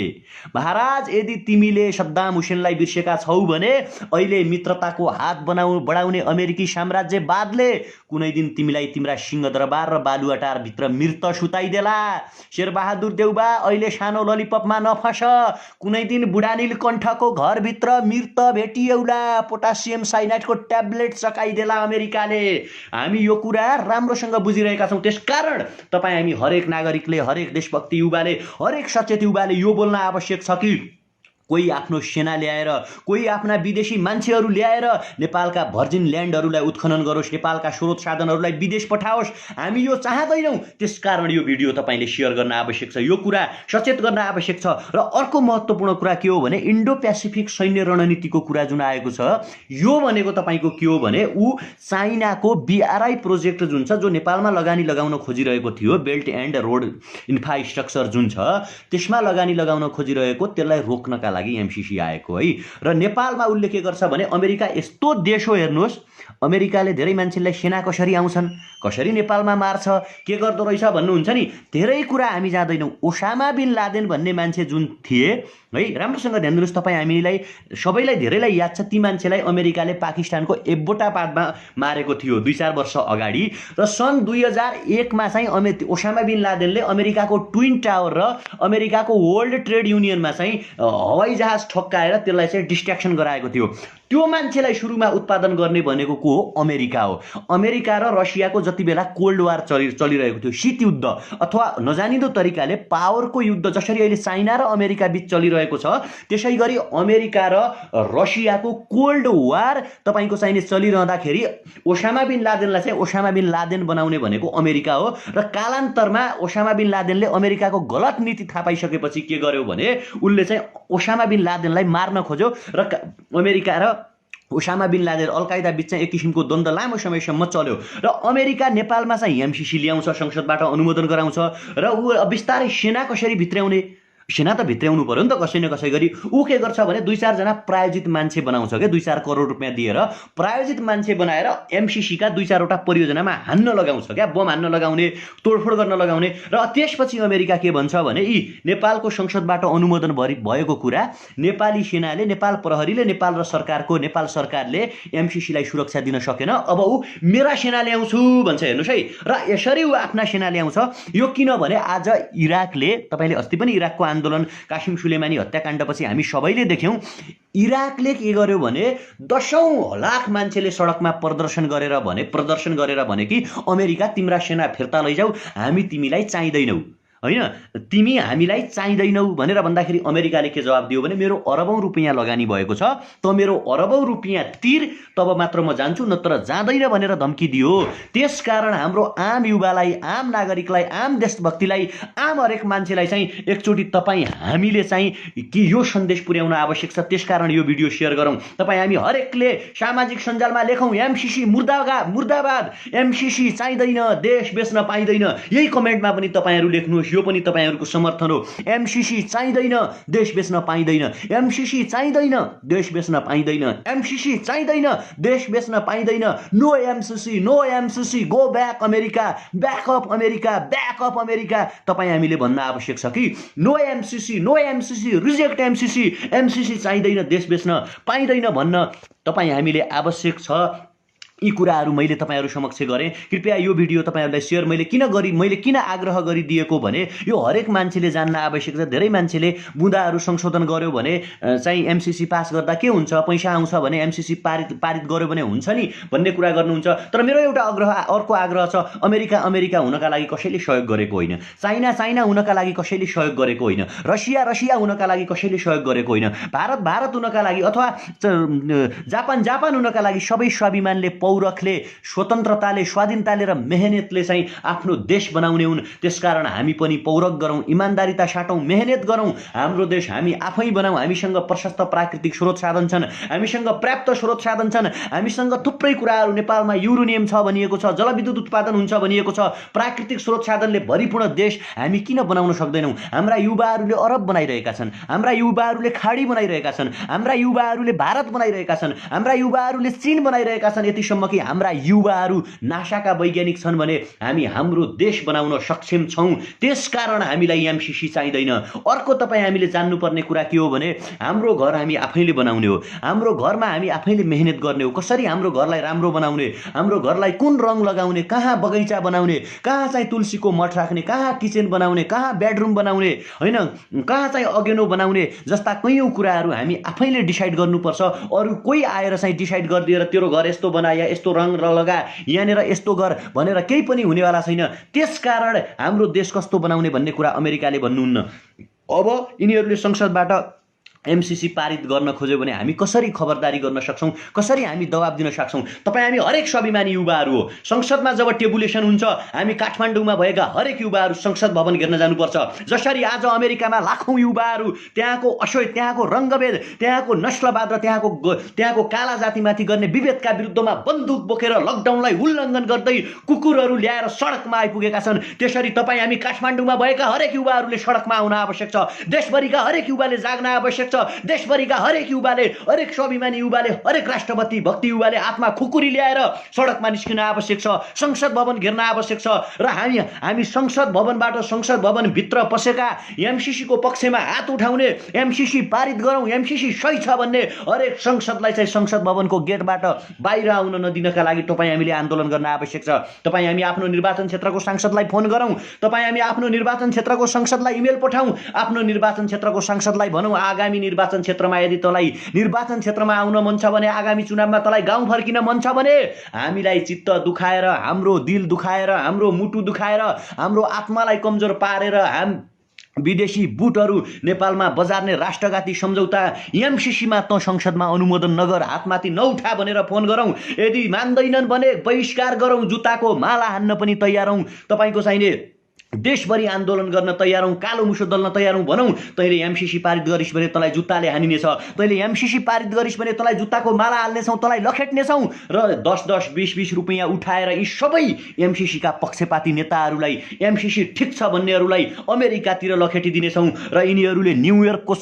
महाराज यदि तिमीले सद्दाम हुसेनलाई बिर्सेका छौ भने अहिले मित्रताको हात बढाउने अमेरिकी साम्राज्यवादले कुनै दिन तिमीलाई तिम्रा सिंहदरबार र बालुवाटार भित्र मृत सुताइदेला। शेरबहादुर देउवा अहिले सानो ललिपपमा नफस, कुनै दिन बुढानील कण्ठको घरभित्र मृत भेटिएउला, पोटासियम साइनाइडको ट्याब्लेट चकाइदेला अमेरिकाले। हामी यो कुरा राम्रोसँग बुझिरहेका छौँ। त्यसकारण तपाईँ हामी हरेक नागरिकले, हरेक देशभक्ति युवाले, हरेक सचेत युवाले यो बोल्न आवश्यक छ कि कोही आफ्नो सेना ल्याएर, कोही आफ्ना विदेशी मान्छेहरू ल्याएर नेपालका भर्जिन ल्यान्डहरूलाई उत्खनन गरोस्, नेपालका स्रोत साधनहरूलाई विदेश पठाओस्, हामी यो चाहँदैनौँ। त्यसकारण यो भिडियो तपाईँले सेयर गर्न आवश्यक छ, यो कुरा सचेत गर्न आवश्यक छ। र अर्को महत्त्वपूर्ण कुरा के हो भने इन्डो पेसिफिक सैन्य रणनीतिको कुरा जुन आएको छ, यो भनेको तपाईँको के हो भने ऊ चाइनाको BRI प्रोजेक्ट जुन छ, जो नेपालमा लगानी लगाउन खोजिरहेको थियो, बेल्ट एन्ड रोड इन्फ्रास्ट्रक्चर जुन छ त्यसमा लगानी लगाउन खोजिरहेको, त्यसलाई रोक्नका लागि एमसीसी आएको है। र नेपालमा उसले के गर्छ भने अमेरिका यस्तो देश हो, हेर्नुहोस् अमेरिकाले धेरै मान्छेलाई सेना कसरी आउँछन्, कसरी नेपालमा मार्छ, के गर्दो रहेछ भन्नुहुन्छ नि, धेरै कुरा हामी जान्दैनौँ। ओसामा बिन लादेन भन्ने मान्छे जुन थिए है, राम्रोसँग ध्यान दिनुहोस् तपाईँ, हामीलाई सबैलाई धेरैलाई याद छ ती मान्छेलाई अमेरिकाले पाकिस्तानको एब्बोटाबादमा मारेको थियो 2-4 वर्ष अगाडि। र सन् 2001मा चाहिँ ओसामा बिन लादेनले अमेरिकाको ट्विन टावर र अमेरिकाको वर्ल्ड ट्रेड युनियनमा चाहिँ हवाई जहाज ठक्काएर त्यसलाई चाहिँ डिस्ट्र्याक्सन गराएको थियो। त्यो मान्छेलाई सुरुमा उत्पादन गर्ने भनेको को हो? अमेरिका हो। अमेरिका र रसियाको जति बेला कोल्ड वार चलिरहेको थियो, शीत युद्ध अथवा नजानिदो तरिकाले पावरको युद्ध जसरी अहिले चाइना र अमेरिका बीच चलिरहेको छ, त्यसै गरी अमेरिका र रसियाको कोल्ड वार तपाईँको चाहिने चलिरहँदाखेरि ओसामा बिन लादेनलाई चाहिँ ओसामा बिन लादेन बनाउने भनेको अमेरिका हो। र कालान्तरमा ओसामा बिन लादेनले अमेरिकाको गलत नीति थाहा पाइसकेपछि के गर्यो भने उसले चाहिँ ओसामा बिन लादेनलाई मार्न खोज्यो र अमेरिका र ओसामा बिन लादेन अल-कायदा बीच चाहिँ एक किसिमको द्वन्द्व लामो समयसम्म चल्यो। र अमेरिका नेपालमा चाहिँ एमसीसी ल्याउँछ, संसदबाट अनुमोदन गराउँछ र ऊ बिस्तारै सेना कसरी भित्र्याउने, सेना त भित्र्याउनु पर्यो नि त कसै न कसै गरी। ऊ के गर्छ भने 2-4 जना प्रायोजित मान्छे बनाउँछ के, 2-4 करोड रुपियाँ दिएर प्रायोजित मान्छे बनाएर एमसिसी का 2-4 वटा परियोजनामा हान्न लगाउँछ क्या, बम हान्न लगाउने, तोडफोड गर्न लगाउने। र त्यसपछि अमेरिका के भन्छ भने यी नेपालको संसदबाट अनुमोदन भएको कुरा नेपाली सेनाले, नेपाल प्रहरीले, नेपाल र सरकारको, नेपाल सरकारले एमसिसीलाई सुरक्षा दिन सकेन, अब ऊ मेरा सेना ल्याउँछु भन्छ। हेर्नुहोस् है, र यसरी ऊ आफ्ना सेना ल्याउँछ। यो किनभने आज इराकले, तपाईँले अस्ति पनि इराकको आन्दोलन कासिम सुलेमानी हत्याकाण्डपछि हामी सबैले देख्यौँ, इराकले के गर्यो भने 10औं लाख मान्छेले सडकमा प्रदर्शन गरेर भने कि अमेरिका तिम्रा सेना फिर्ता लैजाऊ, हामी तिमीलाई चाहिँदैनौ, होइन तिमी हामीलाई चाहिँदैनौ भनेर भन्दाखेरि अमेरिकाले के जवाब दियो भने मेरो अरबौं रुपियाँ लगानी भएको छ, त मेरो अरबौं रुपियाँ तिर, तब मात्र म जान्छु, नत्र जाँदैन भनेर धम्की दियो। त्यसकारण हाम्रो आम युवालाई, आम नागरिकलाई, आम देशभक्तिलाई, आम हरेक मान्छेलाई चाहिँ एकचोटि तपाईँ हामीले चाहिँ कि यो सन्देश पुर्याउन आवश्यक छ। त्यसकारण यो भिडियो सेयर गरौँ, तपाईँ हामी हरेकले सामाजिक सञ्जालमा लेखौँ एमसिसी मुर्दाबाद, एमसिसी चाहिँदैन, देश बेच्न पाइँदैन। यही कमेन्टमा पनि तपाईँहरू लेख्नुहोस्, यो पनि तपाईँहरूको समर्थन हो। एमसिसी चाहिँदैन, देश बेच्न पाइँदैन, एमसिसी चाहिँदैन, देश बेच्न पाइँदैन, एमसिसी चाहिँदैन, देश बेच्न पाइँदैन। No MCC, no MCC, go back America, back up America, back up America. तपाईँ हामीले भन्न आवश्यक छ कि no MCC, no MCC, reject MCC, MCC चाहिँदैन, देश बेच्न पाइँदैन भन्न तपाईँ हामीले आवश्यक छ। यी कुराहरू मैले तपाईँहरू समक्ष गरेँ। कृपया यो भिडियो तपाईँहरूलाई सेयर मैले किन आग्रह गरिदिएको भने यो हरेक मान्छेले जान्न आवश्यक छ। धेरै मान्छेले बुँदाहरू संशोधन गर्यो भने चाहिँ एमसिसी पास गर्दा के हुन्छ, पैसा आउँछ भने एमसिसी पारित गर्यो भने हुन्छ नि भन्ने कुरा गर्नुहुन्छ। तर मेरो एउटा अर्को आग्रह छ, अमेरिका हुनका लागि कसैले सहयोग गरेको होइन, चाइना हुनका लागि कसैले सहयोग गरेको होइन, रसिया हुनका लागि कसैले सहयोग गरेको होइन, भारत हुनका लागि अथवा जापान हुनका लागि सबै स्वाभिमानले, पौरखले, स्वतन्त्रताले, स्वाधीनताले र मेहनतले चाहिँ आफ्नो देश बनाउने हुन्। त्यसकारण हामी पनि पौरख गरौँ, इमान्दारिता साटौँ, मेहनत गरौँ, हाम्रो देश हामी आफै बनाऊँ। हामीसँग प्रशस्त प्राकृतिक स्रोत साधन छन्, हामीसँग पर्याप्त स्रोत साधन छन्, हामीसँग थुप्रै कुराहरू, नेपालमा युरेनियम छ भनिएको छ, जलविद्युत उत्पादन हुन्छ भनिएको छ, प्राकृतिक स्रोत साधनले भरिपूर्ण देश हामी किन बनाउन सक्दैनौँ? हाम्रा युवाहरूले अरब बनाइरहेका छन्, हाम्रा युवाहरूले खाडी बनाइरहेका छन्, हाम्रा युवाहरूले भारत बनाइरहेका छन्, हाम्रा युवाहरूले चीन बनाइरहेका छन्। यतिसम्म कि हाम्रा युवाहरू नासाका वैज्ञानिक छन् भने हामी हाम्रो देश बनाउन सक्षम छौँ। त्यसकारण हामीलाई एमसिसी चाहिँदैन। अर्को तपाईँ हामीले जान्नुपर्ने कुरा के हो भने हाम्रो घर हामी आफैले बनाउने हो, हाम्रो घरमा हामी आफैले मेहनत गर्ने हो। कसरी हाम्रो घरलाई राम्रो बनाउने, हाम्रो घरलाई कुन रङ लगाउने, कहाँ बगैँचा बनाउने, कहाँ चाहिँ तुलसीको मठ राख्ने, कहाँ किचन बनाउने, कहाँ बेडरुम बनाउने, होइन कहाँ चाहिँ अगेनो बनाउने जस्ता कैयौँ कुराहरू हामी आफैले डिसाइड गर्नुपर्छ। अरू कोही आएर चाहिँ डिसाइड गरिदिएर तेरो घर यस्तो बनाए, यस्तो रङ लगा, यहाँनिर यस्तो गर भनेर केही पनि हुनेवाला छैन। त्यसकारण हाम्रो देश कस्तो बनाउने भन्ने कुरा अमेरिकाले भन्नुहुन्न। अब यिनीहरूले संसदबाट एमसिसी पारित गर्न खोज्यो भने हामी कसरी खबरदारी गर्न सक्छौँ, कसरी हामी दबाब दिन सक्छौँ? तपाईँ हामी हरेक स्वाभिमानी युवाहरू हो। संसदमा जब टेबुलेसन हुन्छ हामी काठमाडौँमा भएका हरेक युवाहरू संसद भवन घेर्न जानुपर्छ। जसरी आज अमेरिकामा लाखौँ युवाहरू त्यहाँको असोय, त्यहाँको रङ्गभेद, त्यहाँको नस्लवाद र त्यहाँको काला जातिमाथि गर्ने विभेदका विरुद्धमा बन्दुक बोकेर लकडाउनलाई उल्लङ्घन गर्दै कुकुरहरू ल्याएर सडकमा आइपुगेका छन्। त्यसरी तपाईँ हामी काठमाडौँमा भएका हरेक युवाहरूले सडकमा आउन आवश्यक छ। देशभरिका हरेक युवाले जाग्न आवश्यक छ। देशभरिका हरेक युवाले, हरेक स्वाभिमानी युवाले, हरेक राष्ट्रपति भक्ति युवाले आत्मा खुकुरी ल्याएर सडकमा निस्किन आवश्यक छ। संसद भवन घेर्न आवश्यक छ। र हामी संसद भवनबाट, संसद भवनभित्र पसेका एमसिसीको पक्षमा हात उठाउने, एमसिसी पारित गरौँ, एमसिसी सही छ भन्ने हरेक संसदलाई चाहिँ संसद भवनको गेटबाट बाहिर आउन नदिनका लागि तपाईँ हामीले आन्दोलन गर्न आवश्यक छ। तपाईँ हामी आफ्नो निर्वाचन क्षेत्रको सांसदलाई फोन गरौँ, तपाईँ हामी आफ्नो निर्वाचन क्षेत्रको संसदलाई इमेल पठाउँ, आफ्नो निर्वाचन क्षेत्रको सांसदलाई भनौँ आगामी निर्वाचन क्षेत्रमा यदि तँलाई निर्वाचन क्षेत्रमा आउन मन छ भने, आगामी चुनावमा तँलाई गाउँ फर्किन मन छ भने हामीलाई चित्त दुखाएर, हाम्रो दिल दुखाएर, हाम्रो मुटु दुखाएर, हाम्रो आत्मालाई कमजोर पारेर विदेशी बुटहरू नेपालमा बजार्ने राष्ट्रघाती सम्झौता एमसिसीमा त संसदमा अनुमोदन नगर, हातमाथि नउठा भनेर फोन गरौँ। यदि मान्दैनन् भने बहिष्कार गरौँ, जुत्ताको माला हान्न पनि तयार हौँ। तपाईँको चाहिने देशभरि आन्दोलन गर्न तयार हौँ, कालो मुसो दल्न तयार हौँ भनौँ। तैँले एमसीसी पारित गरिस् भने तँलाई जुत्ताले हानिनेछ, तैँले एमसीसी पारित गरिस् भने तँलाई जुत्ताको माला हाल्नेछौँ, तँलाई लखेट्नेछौँ र 10-10, 20-20 रुपियाँ उठाएर यी सबै एमसीसीका पक्षपाती नेताहरूलाई, एमसीसी ठिक छ भन्नेहरूलाई अमेरिकातिर लखेटिदिनेछौँ र यिनीहरूले न्युयोर्कको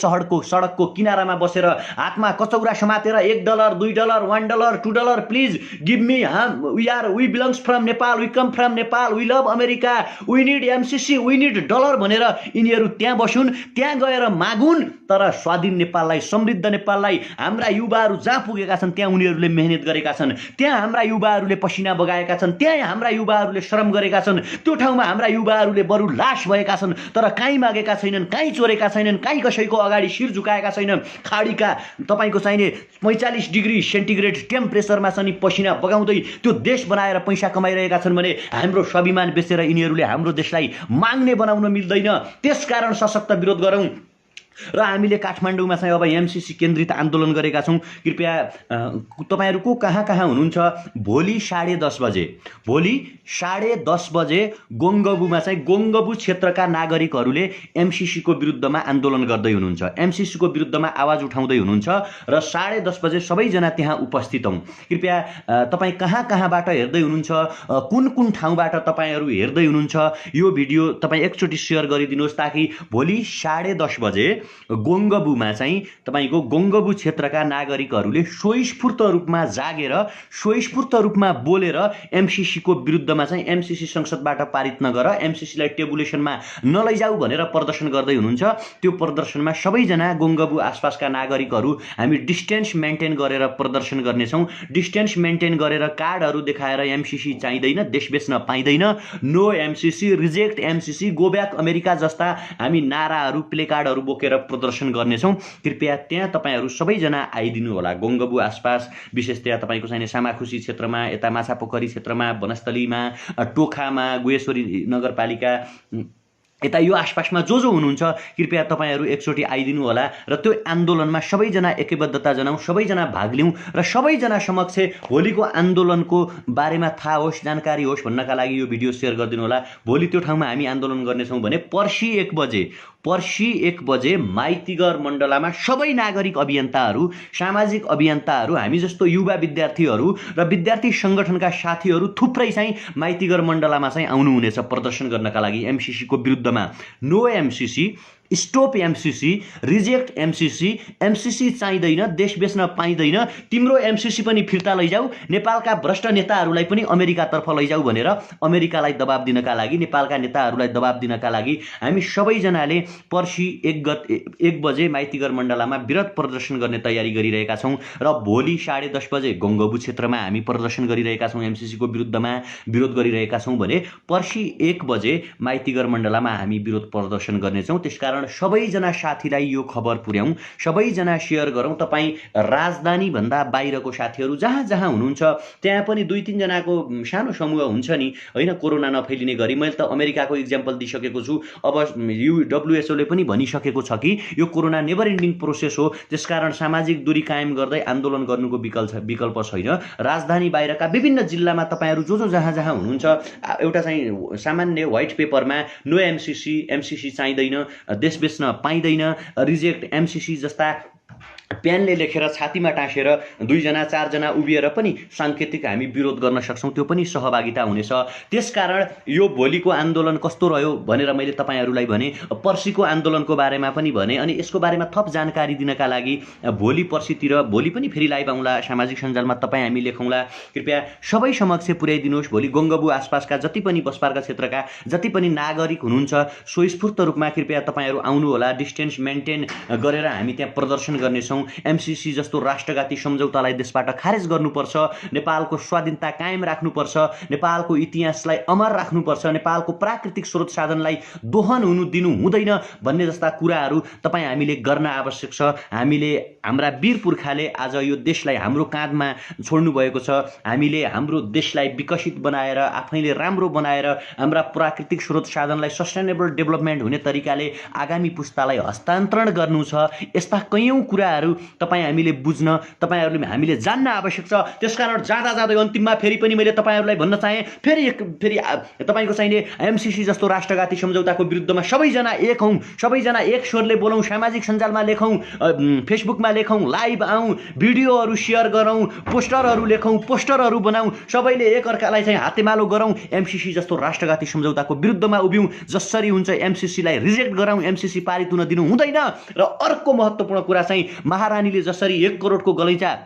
सडकको किनारामा बसेर हातमा कचौरा समातेर $1, $2, $1, $2 please give me, we belongs from Nepal, we come from Nepal, we love America, we need MCC, we need dollar भनेर यिनीहरू त्यहाँ बसुन्, त्यहाँ गएर मागुन्। तर स्वाधीन नेपाललाई, समृद्ध नेपाललाई हाम्रा युवाहरू जहाँ पुगेका छन् त्यहाँ उनीहरूले मेहनत गरेका छन्, त्यहाँ हाम्रा युवाहरूले पसिना बगाएका छन्, त्यहाँ हाम्रा युवाहरूले श्रम गरेका छन्, त्यो ठाउँमा हाम्रा युवाहरूले बरु लास भएका छन्, तर काहीँ मागेका छैनन्, काहीँ चोरेका छैनन्, काहीँ कसैको अगाडि शिर झुकाएका छैनन्। खाडीका तपाईँको चाहिने 45 डिग्री सेन्टिग्रेड टेम्परेचरमा चाहिँ पसिना बगाउँदै त्यो देश बनाएर पैसा कमाइरहेका छन् भने हाम्रो स्वाभिमान बेचेर यिनीहरूले हाम्रो देशलाई माग्ने बनाउन मिल्दैन। त्यसकारण सशक्त विरोध गरौँ र हामीले काठमाडौँमा चाहिँ अब एमसीसी केन्द्रित आन्दोलन गरेका छौँ। कृपया तपाईँहरूको कहाँ कहाँ हुनुहुन्छ, भोलि 10:30 बजे, भोलि 10:30 बजे गोङ्गबुमा चाहिँ गोङ्गबु क्षेत्रका नागरिकहरूले एमसीसीको विरुद्धमा आन्दोलन गर्दै हुनुहुन्छ, एमसीसीको विरुद्धमा आवाज उठाउँदै हुनुहुन्छ र 10:30 बजे सबैजना त्यहाँ उपस्थित हौँ। कृपया तपाईँ कहाँ कहाँबाट हेर्दै हुनुहुन्छ, कुन कुन ठाउँबाट तपाईँहरू हेर्दै हुनुहुन्छ, यो भिडियो तपाईँ एकचोटि सेयर गरिदिनुहोस् ताकि भोलि 10:30 बजे गोङ्गबुमा चाहिँ तपाईँको गोङ्गबु क्षेत्रका नागरिकहरूले स्वस्फूर्त रूपमा जागेर, स्वस्फूर्त रूपमा बोलेर एमसीसीको विरुद्धमा चाहिँ एमसीसी संसदबाट पारित नगर, एमसीसीलाई टेबुलेसनमा नलैजाऊ भनेर प्रदर्शन गर्दै हुनुहुन्छ। त्यो प्रदर्शनमा सबैजना गोङ्गबु आसपासका नागरिकहरू हामी डिस्टेन्स मेन्टेन गरेर प्रदर्शन गर्नेछौँ। डिस्टेन्स मेन्टेन गरेर कार्डहरू देखाएर एमसीसी चाहिँदैन, देश बेच्न पाइँदैन, no MCC, reject MCC, go back America जस्ता हामी नाराहरू, प्ले कार्डहरू बोकेर प्रदर्शन गर्नेछौँ। कृपया त्यहाँ तपाईँहरू सबैजना आइदिनु होला। गोङ्गबु आसपास विशेषतया तपाईँको चाहिने सामाखुसी क्षेत्रमा, यता माछापोखरी क्षेत्रमा, वनस्थलीमा, टोखामा, गुहेश्वरी नगरपालिका, यता यो आसपासमा जो हुनुहुन्छ कृपया तपाईँहरू एकचोटि आइदिनु होला र त्यो आन्दोलनमा सबैजना एकबद्धता जनाउँ, सबैजना भाग लिउँ र सबैजना समक्ष भोलिको आन्दोलनको बारेमा थाहा होस्, जानकारी होस् भन्नका लागि यो भिडियो सेयर गरिदिनु होला। भोलि त्यो ठाउँमा हामी आन्दोलन गर्नेछौँ भने पर्सि 1 बजे माइतीघर मण्डलामा सबै नागरिक अभियन्ताहरू, सामाजिक अभियन्ताहरू, हामी जस्तो युवा विद्यार्थीहरू र विद्यार्थी सङ्गठनका साथीहरू थुप्रै चाहिँ माइतीघर मण्डलामा चाहिँ आउनुहुनेछ प्रदर्शन गर्नका लागि एमसीसीको विरुद्धमा। No MCC, stop MCC, reject MCC, MCC चाहिँदैन, देश बेच्न पाइँदैन, तिम्रो एमसीसी पनि फिर्ता लैजाऊ, नेपालका भ्रष्ट नेताहरूलाई पनि अमेरिकातर्फ लैजाऊ भनेर अमेरिकालाई दबाब दिनका लागि, नेपालका नेताहरूलाई दबाब दिनका लागि हामी सबैजनाले पर्सि 1 बजे माइतीघर मण्डलामा विरोध प्रदर्शन गर्ने तयारी गरिरहेका छौँ र भोलि 10:30 बजे गोङ्गबु क्षेत्रमा हामी प्रदर्शन गरिरहेका छौँ, एमसीसीको विरुद्धमा विरोध गरिरहेका छौँ भने पर्सि 1 बजे माइतीघर मण्डलामा हामी विरोध प्रदर्शन गर्नेछौँ। त्यसकारण सबैजना साथीलाई यो खबर पुर्याउँ, सबैजना सेयर गरौँ। तपाईँ राजधानी भन्दा बाहिरको साथीहरू जहाँ जहाँ हुनुहुन्छ त्यहाँ पनि 2-3 जनाको सानो समूह हुन्छ नि होइन, कोरोना नफैलिने गरी। मैले त अमेरिकाको इक्जाम्पल दिइसकेको छु। अब WHO ले पनि भनिसकेको छ कि यो कोरोना नेभर एन्डिङ प्रोसेस हो, त्यसकारण सामाजिक दूरी कायम गर्दै आन्दोलन गर्नुको विकल्प छैन। राजधानी बाहिरका विभिन्न जिल्लामा तपाईँहरू जो जहाँ जहाँ हुनुहुन्छ एउटा चाहिँ सामान्य व्हाइट पेपरमा नो एमसीसी, एमसीसी चाहिँदैन, देश बेच्न पाइँदैन, रिजेक्ट एमसीसी जस्ता पेनले लेखेर छातीमा टाँसेर 2 जना 4 जना उभिएर पनि साङ्केतिक हामी विरोध गर्न सक्छौँ, त्यो पनि सहभागिता हुनेछ। त्यसकारण यो भोलिको आन्दोलन कस्तो रह्यो भनेर मैले तपाईँहरूलाई भने, पर्सिको आन्दोलनको बारेमा पनि भने, अनि यसको बारेमा थप जानकारी दिनका लागि भोलि पनि फेरि लाइभ आउँला, सामाजिक सञ्जालमा तपाईँ हामी लेखौँला। कृपया सबै समक्ष पुर्याइदिनुहोस्। भोलि गोङ्गबु आसपासका जति पनि बसपार्का क्षेत्रका जति पनि नागरिक हुनुहुन्छ स्वस्फूर्त रूपमा कृपया तपाईँहरू आउनु होला। डिस्टेन्स मेन्टेन गरेर हामी त्यहाँ प्रदर्शन गर्नेछौँ। एमसीसी जस्तो राष्ट्रघाती सम्झौतालाई देशबाट खारेज गर्नुपर्छ, नेपालको स्वाधीनता कायम राख्नुपर्छ, नेपालको इतिहासलाई अमर राख्नुपर्छ, नेपालको प्राकृतिक स्रोत साधनलाई दोहन हुनु दिनु हुँदैन भन्ने जस्ता कुराहरू तपाईँ हामीले गर्न आवश्यक छ। हामीले हाम्रा वीर पुर्खाले आज यो देशलाई हाम्रो काँधमा छोड्नु भएको छ। हामीले हाम्रो देशलाई विकसित बनाएर, आफैले राम्रो बनाएर, हाम्रा प्राकृतिक स्रोत साधनलाई सस्टेनेबल डेभलपमेन्ट हुने तरिकाले आगामी पुस्तालाई हस्तान्तरण गर्नु छ। यस्ता कैयौँ कुराहरू कुराहरू तपाईँ हामीले बुझ्न, तपाईँहरूले हामीले जान्न आवश्यक छ। त्यसकारण जाँदा जाँदै अन्तिममा फेरि पनि मैले तपाईँहरूलाई भन्न चाहेँ, फेरि तपाईँको चाहिने एमसीसी जस्तो राष्ट्रघाती सम्झौताको विरुद्धमा सबैजना एक हौँ, सबैजना एक स्वरले बोलौँ, सामाजिक सञ्जालमा लेखौँ, फेसबुकमा लेखौँ, लाइभ आउँ, भिडियोहरू सेयर गरौँ, पोस्टरहरू लेखौँ, पोस्टरहरू बनाऊँ, सबैले एकअर्कालाई चाहिँ हातेमालो गरौँ, एमसीसी जस्तो राष्ट्रघाती सम्झौताको विरुद्धमा उभियौँ। जसरी हुन्छ एमसीसीलाई रिजेक्ट गरौँ, एमसीसी पारित हुन दिनु हुँदैन। र अर्को महत्त्वपूर्ण कुरा चाहिँ महारानीले जसरी 1 करोडको गलैँचा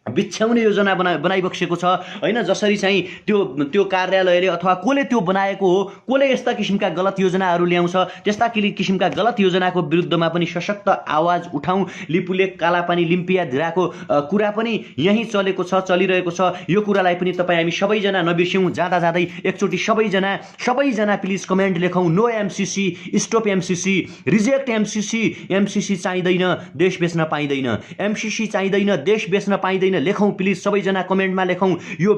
बिछ्याउने योजना बनाइबक्सेको छ हैन, जसरी चाहिँ त्यो कार्यालयले अथवा कोले त्यो बनाएको हो, कोले यस्ता किसिमका गलत योजनाहरू ल्याउँछ, त्यस्ता किसिमका गलत योजनाको विरुद्धमा पनि सशक्त आवाज उठाउँ। लिपुलेक, कालापानी, लिम्पिया धिराको कुरा पनि यही चलेको छ, चलिरहेको छ। यो कुरालाई पनि तपाईँ हामी सबैजना नबिर्स्यौँ। जाँदा जाँदै एकचोटि सबैजना प्लिज कमेन्ट लेखौँ, no MCC, stop MCC, reject MCC, MCC चाहिँदैन, देश बेच्न पाइँदैन, एमसीसी चाहिँदैन, देश बेच्न पाइँदैन। लेखौँ प्लिज, सबैजना कमेन्टमा लेखौँ, यो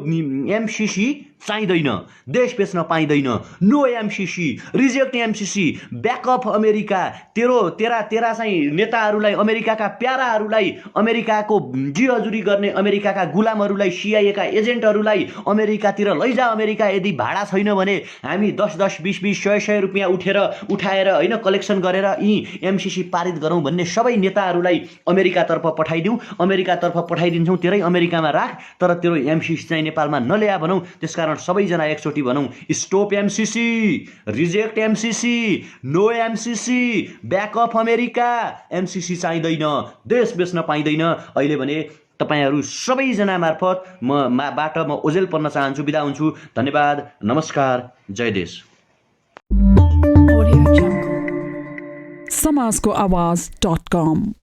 एमसीसी चाहिँदैन, देश बेच्न पाइँदैन, no MCC, reject MCC, back up America. तेरा चाहिँ नेताहरूलाई, अमेरिकाका प्याराहरूलाई, अमेरिकाको जी हजुरी गर्ने अमेरिकाका गुलामहरूलाई, सिआइएका एजेन्टहरूलाई अमेरिकातिर लैजा। अमेरिका यदि भाडा छैन भने हामी 10-10, 20-20, 100-100 रुपियाँ उठाएर हैन कलेक्सन गरेर यी एमसीसी पारित गरौँ भन्ने सबै नेताहरूलाई अमेरिकातर्फ पठाइदिउँ। अमेरिकातर्फ पठाइदिन्छौँ, तेरै अमेरिकामा राख, तर तेरो एमसीसी चाहिँ नेपालमा नल्या भनौँ। त्यसकारण सबैजना एकचोटि भनौँ, stop MCC, reject MCC, no MCC, back up America, MCC चाहिँदैन, देश बेच्न पाइँदैन। अहिले भने तपाईहरू सबैजना मार्फत म ओजेल पर्न चाहन्छु, बिदा हुन्छु। धन्यवाद, नमस्कार, जय देश। समाजको आवाज.com